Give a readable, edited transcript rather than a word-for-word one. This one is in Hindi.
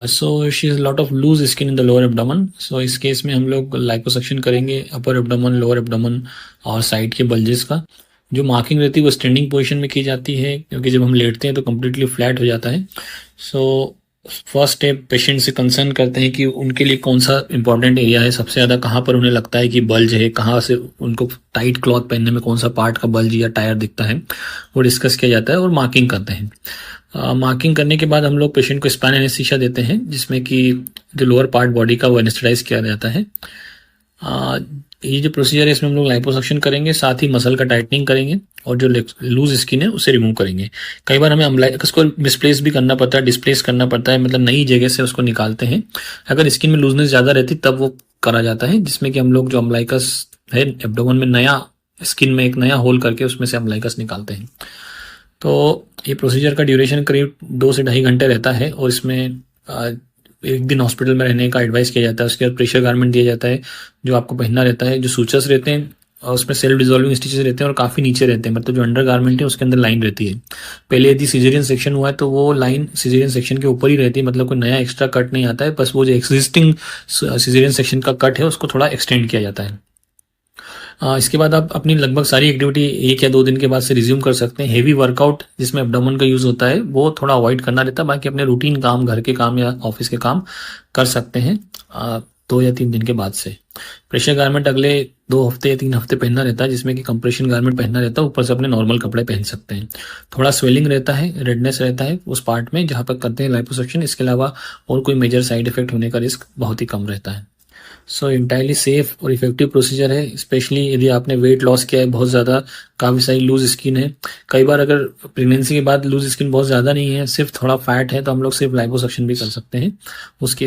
So she is lot of loose skin in the lower abdomen. So इस केस में हम लोग लाइपोसक्शन करेंगे अपर एब्डोमेन, लोअर एब्डोमेन और साइड के बल्जेस का। जो मार्किंग रहती है वो स्टैंडिंग पोजीशन में की जाती है, क्योंकि जब हम लेटते हैं तो कम्प्लीटली फ्लैट हो जाता है। सो फर्स्ट स्टेप पेशेंट से कंसर्न करते हैं कि उनके लिए कौन सा इंपॉर्टेंट एरिया है, सबसे ज़्यादा कहाँ पर उन्हें लगता है कि बल्ज है, कहाँ से उनको टाइट क्लॉथ पहनने में कौन सा पार्ट का बल्ज या टायर दिखता है, वो डिस्कस किया जाता है और मार्किंग करते हैं। मार्किंग करने के बाद हम लोग पेशेंट को स्पाइन एनेस्थीसिया देते हैं, जिसमें कि जो लोअर पार्ट बॉडी का वो एनेस्थेटाइज किया जाता है। ये जो प्रोसीजर है इसमें हम लोग लाइपोसक्शन करेंगे, साथ ही मसल का टाइटनिंग करेंगे और जो लूज स्किन है उसे रिमूव करेंगे। कई बार हमें अम्बलाइकस को मिसप्लेस भी करना पड़ता है, डिस्प्लेस करना पड़ता है, मतलब नई जगह से उसको निकालते हैं। अगर स्किन में लूजनेस ज़्यादा रहती तब वो करा जाता है, जिसमें कि हम लोग जो अम्बलाइकस है एब्डोमेन में नया स्किन में एक नया होल करके उसमें से अम्बलाइकस निकालते हैं। तो ये प्रोसीजर का ड्यूरेशन करीब 2 से ढाई घंटे रहता है और इसमें एक दिन हॉस्पिटल में रहने का एडवाइस किया जाता है। उसके बाद प्रेशर गारमेंट दिया जाता है जो आपको पहनना रहता है। जो सूचर्स रहते हैं और उसमें सेल्फ डिजोल्विंग स्टिचेस रहते हैं और काफ़ी नीचे रहते हैं, मतलब जो अंडर गारमेंट है उसके अंदर लाइन रहती है। पहले यदि सिजेरियन सेक्शन हुआ है तो वो लाइन सिजेरियन सेक्शन के ऊपर ही रहती है, मतलब कोई नया एक्स्ट्रा कट नहीं आता है, बस वो जो एग्जिस्टिंग सिजेरियन सेक्शन का कट है उसको थोड़ा एक्सटेंड किया जाता है। इसके बाद आप अपनी लगभग सारी एक्टिविटी 1 या 2 दिन के बाद से रिज्यूम कर सकते हैं। हेवी वर्कआउट जिसमें एब्डोमेन का यूज़ होता है वो थोड़ा अवॉइड करना रहता है, बाकी अपने रूटीन काम, घर के काम या ऑफिस के काम कर सकते हैं 2 या 3 दिन के बाद से। प्रेशर गारमेंट अगले 2 हफ्ते या 3 हफ्ते पहनना रहता है, जिसमें कि कंप्रेशन गारमेंट पहनना रहता है, ऊपर से अपने नॉर्मल कपड़े पहन सकते हैं। थोड़ा स्वेलिंग रहता है, रेडनेस रहता है उस पार्ट में जहाँ पर करते हैं लाइपोसक्शन। इसके अलावा और कोई मेजर साइड इफेक्ट होने का रिस्क बहुत ही कम रहता है। सो इंटायरली सेफ और इफेक्टिव प्रोसीजर है, स्पेशली यदि आपने वेट लॉस किया है बहुत ज़्यादा, काफ़ी सारी लूज स्किन है। कई बार अगर प्रेगनेंसी के बाद लूज स्किन बहुत ज़्यादा नहीं है, सिर्फ थोड़ा फैट है, तो हम लोग सिर्फ लाइपोसक्शन भी कर सकते हैं उसके